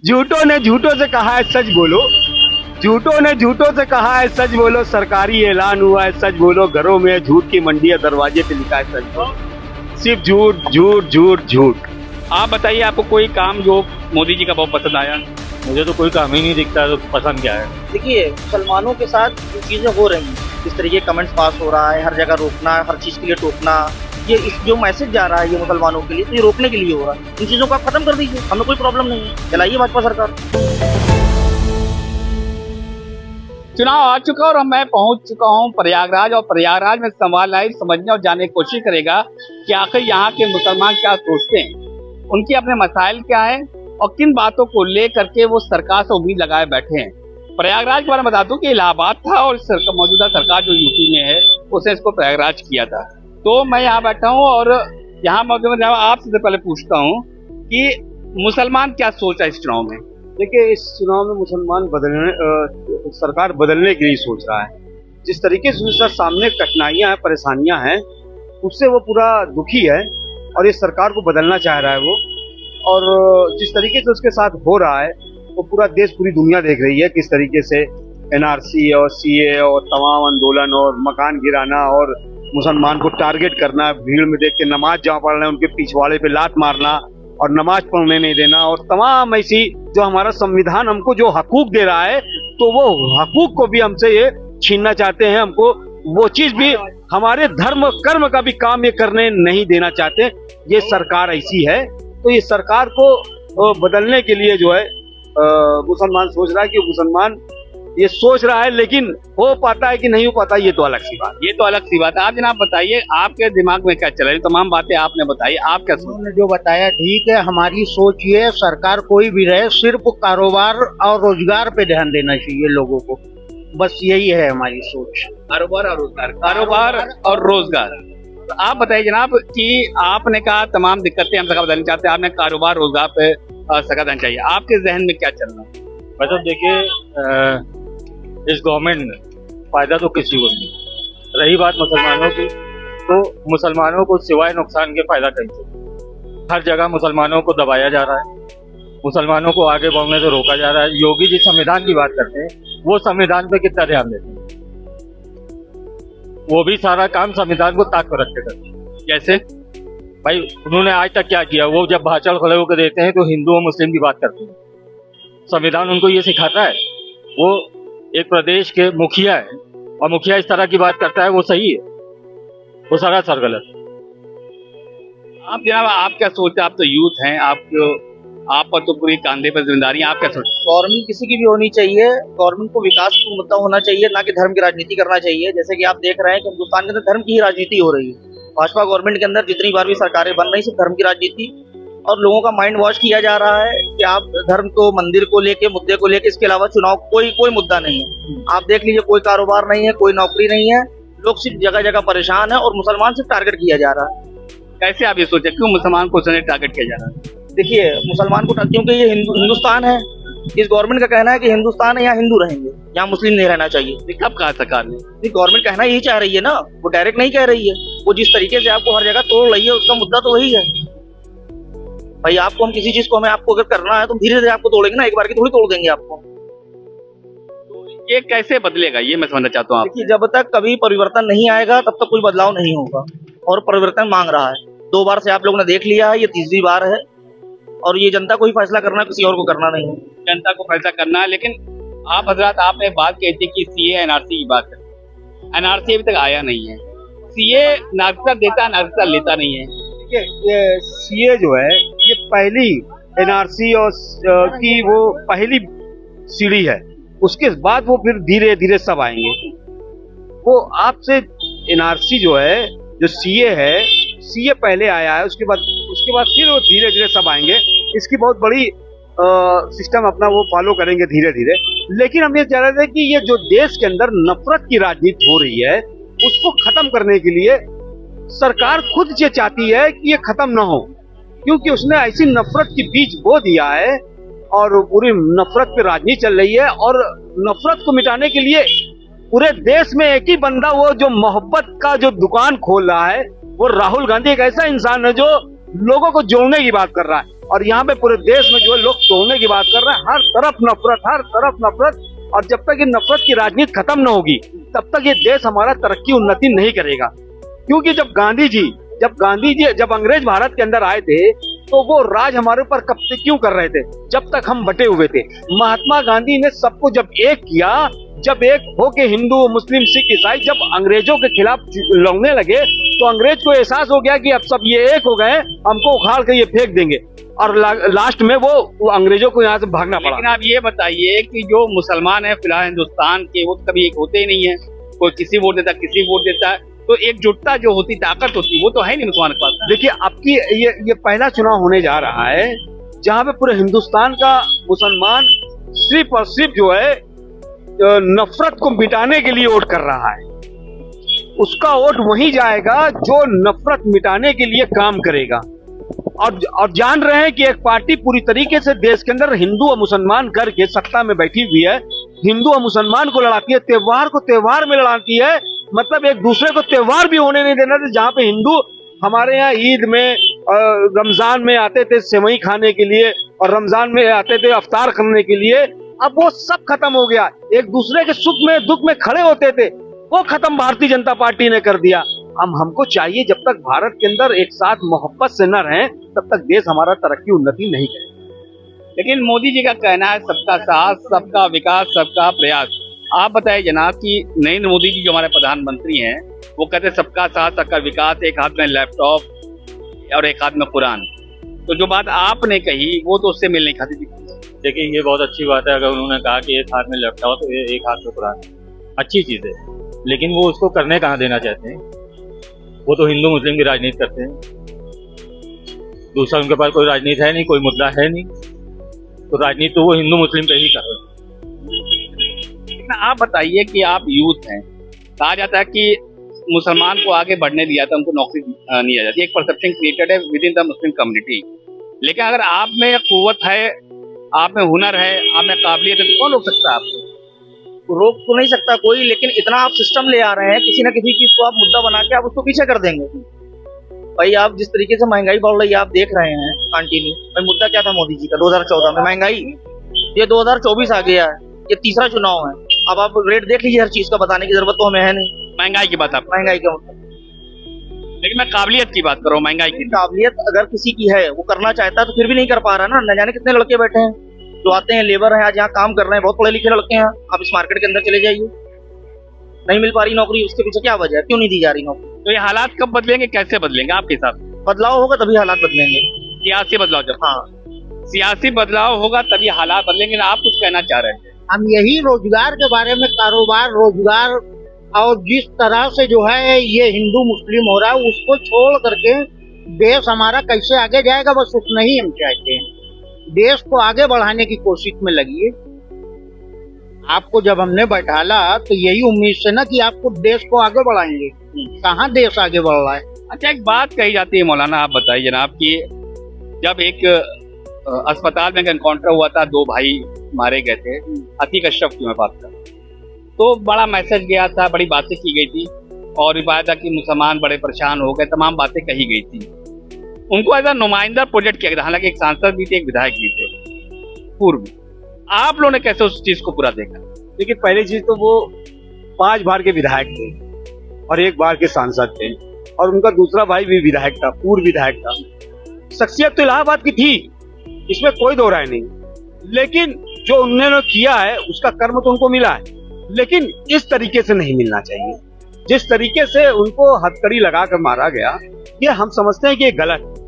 झूठों ने झूठों से कहा है सच बोलो, झूठों ने झूठों से कहा है सच बोलो, सरकारी ऐलान हुआ है सच बोलो, घरों में झूठ की मंडी है, दरवाजे पे लिखा है सच बोलो। सिर्फ झूठ झूठ झूठ झूठ। आप बताइए, आपको कोई काम जो मोदी जी का बहुत पसंद आया? मुझे तो कोई काम ही नहीं दिखता, तो पसंद क्या है। देखिए, मुसलमानों के साथ जो चीजें हो रही हैं, इस तरीके कमेंट्स पास हो रहा है, हर जगह रोकना, हर चीज के लिए टोकना, ये इस जो मैसेज जा रहा है ये मुसलमानों के लिए, तो ये रोकने के लिए हो रहा है। इन चीजों को आप खत्म कर दीजिए, हमें कोई प्रॉब्लम नहीं है, चलाइए भाजपा सरकार। चुनाव आ चुका और मैं पहुंच चुका हूं प्रयागराज, और प्रयागराज में सवाल लाइव समझने और जानने की कोशिश करेगा कि आखिर यहाँ के मुसलमान क्या सोचते हैं, उनके अपने मसाइल क्या है और किन बातों को लेकर के वो सरकार से उम्मीद लगाए बैठे हैं। प्रयागराज के बारे में बता दूं कि इलाहाबाद था और मौजूदा सरकार जो यूपी में है उसने इसको प्रयागराज किया था। तो मैं यहाँ बैठा हूँ और यहाँ मौजूद आपसे पहले पूछता हूँ कि मुसलमान क्या सोच रहा है इस चुनाव में? देखिए, इस चुनाव में मुसलमान सरकार बदलने के लिए सोच रहा है। जिस तरीके से उसके सामने कठिनाइयां हैं, परेशानियां हैं, उससे वो पूरा दुखी है और इस सरकार को बदलना चाह रहा है वो। और जिस तरीके से उसके साथ हो रहा है वो पूरा देश, पूरी दुनिया देख रही है किस तरीके से एनआरसी और सीए और तमाम आंदोलन और मकान गिराना और मुसलमान को टारगेट करना, भीड़ में देख के नमाज जहाँ पढ़ रहे हैं उनके पिछवाड़े पे लात मारना और नमाज पढ़ने नहीं देना, और तमाम ऐसी जो हमारा संविधान हमको जो हकूक दे रहा है, तो वो हकूक को भी हमसे ये छीनना चाहते हैं। हमको वो चीज भी, हमारे धर्म कर्म का भी काम ये करने नहीं देना चाहते। ये सरकार ऐसी है, तो ये सरकार को बदलने के लिए जो है मुसलमान सोच रहा है कि मुसलमान ये सोच रहा है, लेकिन हो पाता है कि नहीं हो पाता, ये तो अलग सी बात। ये तो अलग सी बात है। आप जनाब बताइए, आपके दिमाग में क्या चल रहा है? तमाम बातें आपने बताई, आप क्या सोच? उन्होंने जो बताया ठीक है। हमारी सोच ये है, सरकार कोई भी रहे, सिर्फ कारोबार और रोजगार पे ध्यान देना चाहिए लोगों को, बस यही है हमारी सोच। कारोबार और रोजगार, कारोबार और रोजगार। तो आप बताइए जनाब कि आपने कहा तमाम दिक्कतें हम सरकार बदलना चाहते हैं, आपने कारोबार रोजगार पे सरकार देना चाहिए, आपके जहन में क्या चल रहा है? मतलब देखिए, इस गवर्नमेंट में फायदा तो किसी को नहीं। रही बात मुसलमानों की, तो मुसलमानों को सिवाय नुकसान के फायदा कहीं से। हर जगह मुसलमानों को दबाया जा रहा है, मुसलमानों को आगे बढ़ने से रोका जा रहा है। योगी जी संविधान की बात करते हैं, वो संविधान पे कितना ध्यान देते हैं? वो भी सारा काम संविधान को ताक पर रख के करते हैं। जैसे भाई, उन्होंने आज तक क्या किया? वो जब भाषण खड़े होकर देते हैं तो हिंदू और मुस्लिम की बात करते हैं। संविधान उनको ये सिखाता है। वो एक प्रदेश के मुखिया है और मुखिया इस तरह की बात करता है, वो सही है? वो सरासर गलत है। आप जनाब, आप क्या सोचते हैं? आप तो यूथ हैं, आप पर तो पूरी कांधे पर जिम्मेदारी है, आप क्या सोचते हैं? गवर्नमेंट किसी की भी होनी चाहिए, गवर्नमेंट को विकास को मुद्दा होना चाहिए, ना कि धर्म की राजनीति करना चाहिए। जैसे कि आप देख रहे हैं कि हिंदुस्तान के अंदर धर्म की ही राजनीति हो रही है। भाजपा गवर्नमेंट के अंदर जितनी बार भी सरकारें बन रही, सिर्फ धर्म की राजनीति, और लोगों का माइंड वॉश किया जा रहा है कि आप धर्म को, मंदिर को लेके, मुद्दे को लेके, इसके अलावा चुनाव कोई मुद्दा नहीं है। आप देख लीजिए, कोई कारोबार नहीं है, कोई नौकरी नहीं है, लोग सिर्फ जगह जगह परेशान है और मुसलमान सिर्फ टारगेट किया जा रहा है। कैसे आप ये सोचे, क्यों मुसलमान को टारगेट किया जा रहा है? देखिए, मुसलमान को क्योंकि ये हिंदुस्तान है, इस गवर्नमेंट का कहना है कि हिंदुस्तान है, यहाँ हिंदू रहेंगे, यहाँ मुस्लिम नहीं रहना चाहिए। कब कहा सरकार ने? गवर्नमेंट कहना यही चाह रही है ना, वो डायरेक्ट नहीं कह रही है। वो जिस तरीके से आपको हर जगह तोड़ रही है, उसका मुद्दा तो वही है। भाई, आपको हम किसी चीज को, हमें आपको अगर करना है तो धीरे धीरे आपको तोड़ेंगे ना, एक बार की थोड़ी तोड़ देंगे आपको। तो ये कैसे बदलेगा, ये मैं समझना चाहता हूँ। देखिए, जब तक कभी परिवर्तन नहीं आएगा तब तक कोई बदलाव नहीं होगा, और परिवर्तन मांग रहा है। 2 बार से आप लोगों ने देख लिया है, ये तीसरी बार है, और ये जनता को ही फैसला करना, किसी और को करना नहीं है। जनता को फैसला करना है। लेकिन आप हजरात, आपने बात कही थी कि सीए एनआरसी की बात है, एनआरसी अभी तक आया नहीं है। सीए नागरिकता देता है, नागरिकता लेता नहीं है। ये सीए जो है, ये पहली एनआरसी और की वो पहली सीढ़ी है, उसके बाद वो फिर धीरे धीरे सब आएंगे। वो आपसे एनआरसी जो है, जो सीए है, सीए पहले आया है, उसके बाद फिर वो धीरे धीरे सब आएंगे। इसकी बहुत बड़ी सिस्टम अपना वो फॉलो करेंगे धीरे धीरे। लेकिन हम ये चाह रहे थे कि ये जो देश के अंदर नफरत की राजनीति हो रही है, उसको खत्म करने के लिए सरकार खुद ये चाहती है कि ये खत्म ना हो, क्योंकि उसने ऐसी नफरत की बीज बो दिया है और पूरी नफरत पे राजनीति चल रही है। और नफरत को मिटाने के लिए पूरे देश में एक ही बंदा, वो जो मोहब्बत का जो दुकान खोल रहा है, वो राहुल गांधी एक ऐसा इंसान है जो लोगों को जोड़ने की बात कर रहा है। और यहाँ पे पूरे देश में जो है लोग तोड़ने की बात कर रहे हैं, हर तरफ नफरत। और जब तक ये नफरत की राजनीति खत्म न होगी तब तक ये देश हमारा तरक्की उन्नति नहीं करेगा। क्योंकि जब अंग्रेज भारत के अंदर आए थे तो वो राज हमारे ऊपर कब से क्यों कर रहे थे, जब तक हम बटे हुए थे। महात्मा गांधी ने सबको जब एक किया, जब एक होके हिंदू मुस्लिम सिख ईसाई जब अंग्रेजों के खिलाफ लड़ने लगे तो अंग्रेज को एहसास हो गया कि अब सब ये एक हो गए, हमको उखाड़ के ये फेंक देंगे, और लास्ट में वो अंग्रेजों को यहाँ से भागना पड़ा। लेकिन आप ये बताइए कि जो मुसलमान है फिलहाल हिंदुस्तान के, वो कभी एक होते ही नहीं है, कोई किसी वोट देता किसी वोट देता है, तो एकजुटता जो होती ताकत होती वो तो है नहीं मुसलमान के पास। देखिए आपकी ये पहला चुनाव होने जा रहा है जहाँ पे पूरे हिंदुस्तान का मुसलमान सिर्फ और सिर्फ जो है नफरत को मिटाने के लिए वोट कर रहा है। उसका वोट वहीं जाएगा जो नफरत मिटाने के लिए काम करेगा। और जान रहे हैं कि एक पार्टी पूरी तरीके से देश के अंदर हिंदू और मुसलमान करके सत्ता में बैठी हुई है, हिंदू और मुसलमान को लड़ाती है, त्योहार को त्योहार में लड़ाती है, मतलब एक दूसरे को त्योहार भी होने नहीं देना। जहाँ पे हिंदू हमारे यहाँ ईद में रमजान में आते थे सेवई खाने के लिए और रमजान में आते थे अफ्तार करने के लिए, अब वो सब खत्म हो गया। एक दूसरे के सुख में दुख में खड़े होते थे, वो खत्म भारतीय जनता पार्टी ने कर दिया। हमको चाहिए जब तक भारत के अंदर एक साथ मोहब्बत से न रहें तब तक देश हमारा तरक्की उन्नति नहीं करेगा। लेकिन मोदी जी का कहना है सबका साथ सबका विकास सबका प्रयास। आप बताइए जनाब कि नरेंद्र मोदी जी जो हमारे प्रधानमंत्री हैं वो कहते हैं सबका साथ सबका विकास, एक हाथ में लैपटॉप और एक हाथ में कुरान, तो जो बात आपने कही वो तो उससे मिल नहीं खाती थी। देखिए ये बहुत अच्छी बात है, अगर उन्होंने कहा कि एक हाथ में लैपटॉप एक हाथ में कुरान, अच्छी चीज़ है, लेकिन वो उसको करने कहाँ देना चाहते हैं। वो तो हिंदू मुस्लिम की राजनीति करते हैं, दूसरा उनके पास कोई राजनीति है नहीं, कोई मुद्दा है नहीं, तो राजनीति तो वो हिंदू मुस्लिम पे ही कर रहे हैं। लेकिन आप बताइए कि आप यूथ हैं, कहा जाता है कि मुसलमान को आगे बढ़ने दिया था उनको नौकरी नहीं आ जाती, एक परसेप्शन क्रिएटेड है with in the Muslim community. लेकिन अगर आप में कुव्वत है, आप में हुनर है, आप में काबिलियत है, तो कौन रोक सकता है आपको? रोक तो नहीं सकता कोई, लेकिन इतना आप सिस्टम ले आ रहे हैं किसी न किसी चीज को आप मुद्दा बना के आप उसको पीछे कर देंगे। भाई आप जिस तरीके से महंगाई बढ़ रही है आप देख रहे हैं कंटिन्यू। भाई मुद्दा क्या था मोदी जी का 2014 में? महंगाई। ये 2024 आ गया है, ये तीसरा चुनाव है, अब आप रेट देख लीजिए, हर चीज का बताने की जरूरत तो हमें है नहीं। महंगाई की बात, आप महंगाई का मतलब, लेकिन मैं काबिलियत की बात कर रहा हूँ। महंगाई की काबिलियत अगर किसी की है वो करना चाहता है तो फिर भी नहीं कर पा रहा ना। न जाने कितने लड़के बैठे हैं जो आते हैं, लेबर हैं, आज यहाँ काम कर रहे हैं, बहुत पढ़े लिखे लड़के हैं, आप इस मार्केट के अंदर चले जाइए, नहीं मिल पा रही नौकरी। उसके पीछे क्या वजह है, क्यों नहीं दी जा रही नौकरी? तो ये हालात कब बदलेंगे, कैसे बदलेंगे आपके हिसाब से? बदलाव होगा तभी हालात बदलेंगे। सियासी बदलाव, जब हाँ सियासी बदलाव होगा तभी हालात बदलेंगे। आप कुछ कहना चाह रहे थे? हम यही रोजगार के बारे में, कारोबार रोजगार, और जिस तरह से जो है ये हिंदू मुस्लिम हो रहा है उसको छोड़ करके देश हमारा कैसे आगे जाएगा, बस उतना ही हम चाहते हैं। देश को आगे बढ़ाने की कोशिश में लगिए। आपको जब हमने बैठाला तो यही उम्मीद से ना कि आपको देश को आगे बढ़ाएंगे, कहाँ देश आगे बढ़ रहा है। अच्छा, एक बात कही जाती है मौलाना, आप बताइए जनाब कि जब एक अस्पताल में एनकाउंटर हुआ था, 2 भाई मारे गए थे, अतीक अशरफ की मैं बात कर, तो बड़ा मैसेज गया था, बड़ी बातें की गई थी और रिवायत था कि मुसलमान बड़े परेशान हो गए, तमाम बातें कही गई थी। उनको एज अ नुमाइंदा प्रोजेक्ट किया गया था, हालांकि एक सांसद भी थे, एक विधायक भी थे पूर्व। आप लोगों ने कैसे उस चीज को पूरा देखा? देखिए पहली चीज तो वो 5 बार के विधायक थे और 1 बार के सांसद थे, और उनका दूसरा भाई भी विधायक था, पूर्व विधायक था। शख्सियत तो इलाहाबाद की थी, इसमें कोई दो राय नहीं, लेकिन जो उन्होंने किया है उसका कर्म तो उनको मिला है, लेकिन इस तरीके से नहीं मिलना चाहिए। जिस तरीके से उनको हथकड़ी लगाकर मारा गया, ये हम समझते हैं कि ये गलत है।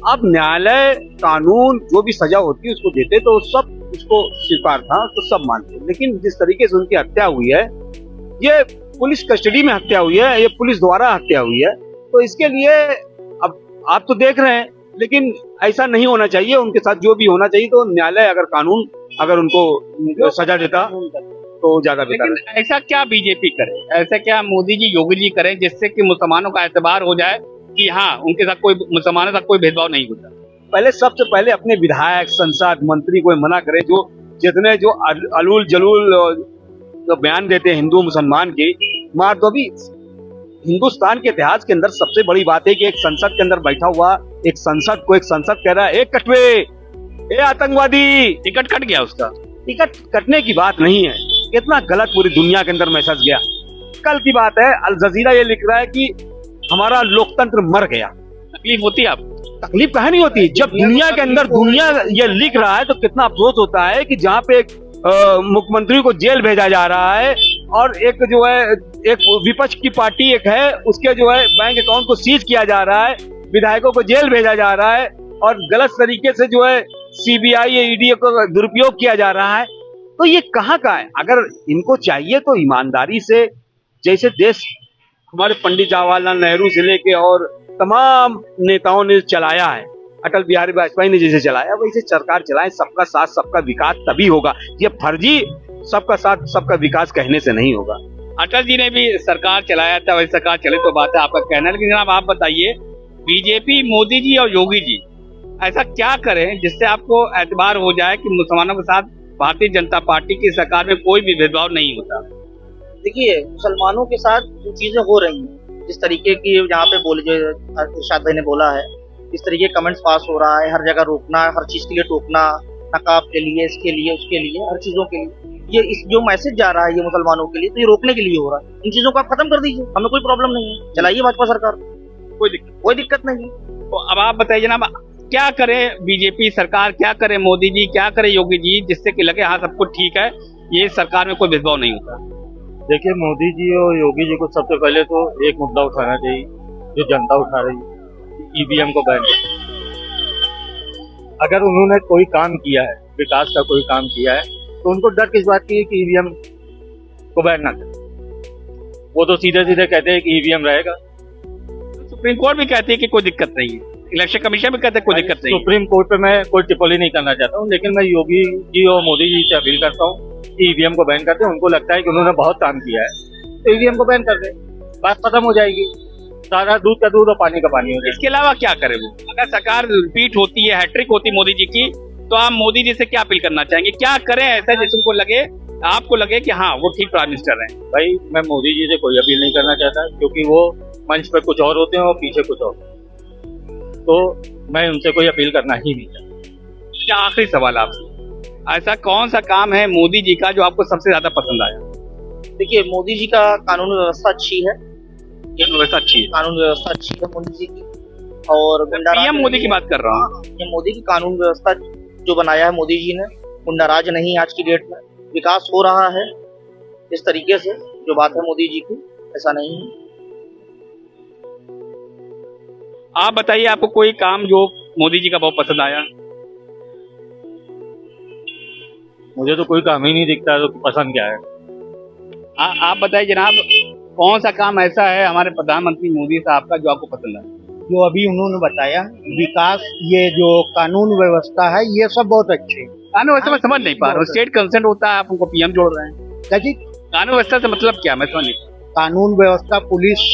अब न्यायालय कानून जो भी सजा होती है उसको देते तो सब उसको स्वीकार था, तो सब मानते, लेकिन जिस तरीके से उनकी हत्या हुई है, ये पुलिस कस्टडी में हत्या हुई है, ये पुलिस द्वारा हत्या हुई है, तो इसके लिए अब आप तो देख रहे हैं, लेकिन ऐसा नहीं होना चाहिए। उनके साथ जो भी होना चाहिए तो न्यायालय अगर कानून अगर उनको सजा देता तो ज्यादा बेहतर है। ऐसा क्या बीजेपी करे, ऐसा क्या मोदी जी योगी जी करें जिससे कि मुसलमानों का एतबार हो जाए कि हाँ उनके साथ कोई मुसलमानों का कोई भेदभाव नहीं होता? पहले सबसे पहले अपने विधायक संसद मंत्री को मना करे, जो जितने जो अलूल जलूल बयान देते हैं हिंदू मुसलमान के, मार दो। अभी हिंदुस्तान के इतिहास के अंदर सबसे बड़ी बात है कि एक संसद के अंदर बैठा हुआ एक संसद कह रहा है, एक कटवे, ए आतंकवादी, टिकट कट गया उसका। टिकट कटने की बात नहीं है, कितना गलत पूरी दुनिया के अंदर मैसेज गया। कल की बात है, अल जजीरा ये लिख रहा है कि हमारा लोकतंत्र मर गया। तकलीफ होती है आपको? तकलीफ कहाँ नहीं होती, जब दुनिया के अंदर दुनिया ये लिख रहा है तो कितना अफसोस होता है कि जहाँ पे एक मुख्यमंत्री को जेल भेजा जा रहा है और एक जो है एक विपक्ष की पार्टी एक है उसके जो है बैंक अकाउंट को सीज किया जा रहा है, विधायकों को जेल भेजा जा रहा है और गलत तरीके से जो है सीबीआई या ईडी को दुरुपयोग किया जा रहा है। तो ये कहाँ का है? अगर इनको चाहिए तो ईमानदारी से, जैसे देश हमारे पंडित जवाहरलाल नेहरू से लेके और तमाम नेताओं ने चलाया है, अटल बिहारी वाजपेयी ने जैसे चलाया वैसे सरकार चलाए। सबका साथ सबका विकास तभी होगा, ये फर्जी सबका साथ सबका विकास कहने से नहीं होगा। अटल जी ने भी सरकार चलाया था, वैसे सरकार चले तो बात है आपका कहना, लेकिन जनाब आप बताइए, बीजेपी, मोदी जी और योगी जी ऐसा क्या करें जिससे आपको एतबार हो जाए कि मुसलमानों के साथ भारतीय जनता पार्टी की सरकार में कोई भी भेदभाव नहीं होता? देखिए, मुसलमानों के साथ जो चीजें हो रही हैं, जिस तरीके की यहाँ पे बोले जो इरशाद भाई ने बोला है, इस तरीके कमेंट्स पास हो रहा है, हर जगह रोकना, हर चीज के लिए टोकना, नकाब के लिए, इसके लिए, उसके लिए, हर चीजों के लिए, ये इस जो मैसेज जा रहा है ये मुसलमानों के लिए, तो ये रोकने के लिए हो रहा है। इन चीजों को आप खत्म कर दीजिए, हमें कोई प्रॉब्लम नहीं है, चलाइए भाजपा सरकार, कोई दिक्कत नहीं। तो अब आप बताइए जनाब, क्या करे बीजेपी सरकार, क्या करे मोदी जी, क्या करे योगी जी, जिससे कि लगे हाँ सब कुछ ठीक है, ये सरकार में कोई भेदभाव नहीं होता? देखिए, मोदी जी और योगी जी को सबसे पहले तो एक मुद्दा उठाना चाहिए जो जनता उठा रही है, ईवीएम को बैन। अगर उन्होंने कोई काम किया है, विकास का कोई काम किया है, तो उनको डर किस बात की है कि ईवीएम को बैन ना करें। वो तो सीधे सीधे कहते हैं कि ईवीएम रहेगा। सुप्रीम कोर्ट भी कहती है कि कोई दिक्कत नहीं है, इलेक्शन कमीशन भी कहते हैं कोई दिक्कत नहीं है। सुप्रीम कोर्ट पे मैं कोई टिप्पणी नहीं करना चाहता हूँ, लेकिन मैं योगी जी और मोदी जी से अपील करता हूँ कि ईवीएम को बैन करते हैं। उनको लगता है कि उन्होंने बहुत काम किया है तो ईवीएम को बैन कर दे, बात खत्म हो जाएगी, सारा दूध का दूध और पानी का पानी हो जाएगा। इसके अलावा क्या करे वो? अगर सरकार रिपीट होती है, हैट्रिक होती मोदी जी की, तो आप मोदी जी से क्या अपील करना चाहेंगे? क्या करें ऐसा जिसको लगे, आपको लगे कि हाँ वो ठीक प्राइम मिनिस्टर हैं? भाई, मैं मोदी जी से कोई अपील नहीं करना चाहता, क्योंकि वो मंच पर कुछ और होते हैं और पीछे कुछ और, तो मैं उनसे कोई अपील करना ही नहीं चाहता। अच्छा, आखिरी सवाल आपसे, ऐसा कौन सा काम है मोदी जी का जो आपको सबसे ज्यादा पसंद आया? देखिए, मोदी जी का कानून व्यवस्था अच्छी है, व्यवस्था अच्छी है, कानून व्यवस्था अच्छी है मोदी जी की, और पीएम मोदी की बात कर रहा हूँ। ये मोदी की कानून व्यवस्था जो बनाया है मोदी जी ने, गुंडाराज नहीं, आज की डेट में विकास हो रहा है इस तरीके से, जो बात है मोदी जी की, ऐसा नहीं है। आप बताइए, आपको कोई काम जो मोदी जी का बहुत पसंद आया? मुझे तो कोई काम ही नहीं दिखता, तो पसंद क्या है? आप बताइए जनाब, कौन सा काम ऐसा है हमारे प्रधानमंत्री मोदी साहब का जो आपको पसंद आया? जो अभी उन्होंने बताया, विकास, ये जो कानून व्यवस्था है, ये सब बहुत अच्छे। कानून व्यवस्था मैं समझ नहीं पा रहा हूँ, स्टेट कंसेंट होता है, आप उनको पीएम जोड़ रहे हैं। क्या जी? कानून व्यवस्था से मतलब क्या, मैं समझ नहीं। कानून व्यवस्था, पुलिस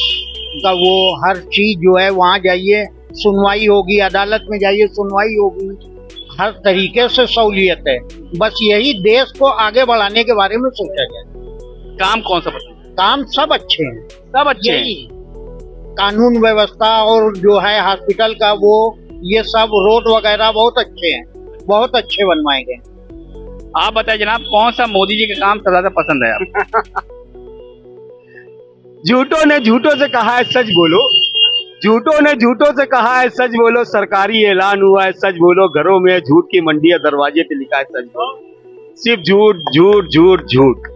का वो हर चीज जो है, वहाँ जाइए सुनवाई होगी, अदालत में जाइए सुनवाई होगी, हर तरीके से सहूलियत है। बस यही देश को आगे बढ़ाने के बारे में सोचा गया। काम कौन सा पसंद? काम सब अच्छे हैं, सब अच्छे हैं। कानून व्यवस्था और जो है हॉस्पिटल का वो, ये सब रोड वगैरह बहुत अच्छे हैं, बहुत अच्छे बनवाए गए। आप बताइए जनाब, कौन सा मोदी जी का काम सबसे ज्यादा पसंद है आपको? झूठों ने झूठों से कहा है सच बोलो, झूठों ने झूठों से कहा है सच बोलो, सरकारी ऐलान हुआ है सच बोलो, घरों में झूठ की मंडी है, दरवाजे पे लिखा है सच बोलो, सिर्फ झूठ झूठ झूठ झूठ।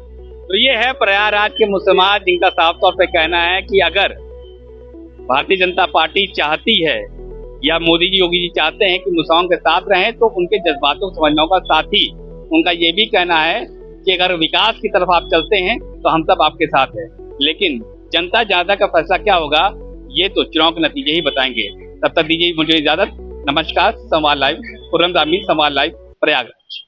तो ये है प्रयागराज के मुसलमान, जिनका साफ तौर पे कहना है कि अगर भारतीय जनता पार्टी चाहती है या मोदी जी, योगी जी चाहते हैं कि मुसलमानों के साथ रहें, तो उनके जज्बातों को समझना होगा। साथ ही उनका ये भी कहना है कि अगर विकास की तरफ आप चलते हैं तो हम सब आपके साथ हैं, लेकिन जनता ज्यादा का फैसला क्या होगा ये तो चुनाव के नतीजे ही बताएंगे। तब तक दीजिए मुझे इजाजत, नमस्कार। संवाद लाइव, खुर्रम जामी, संवाद लाइव, प्रयागराज।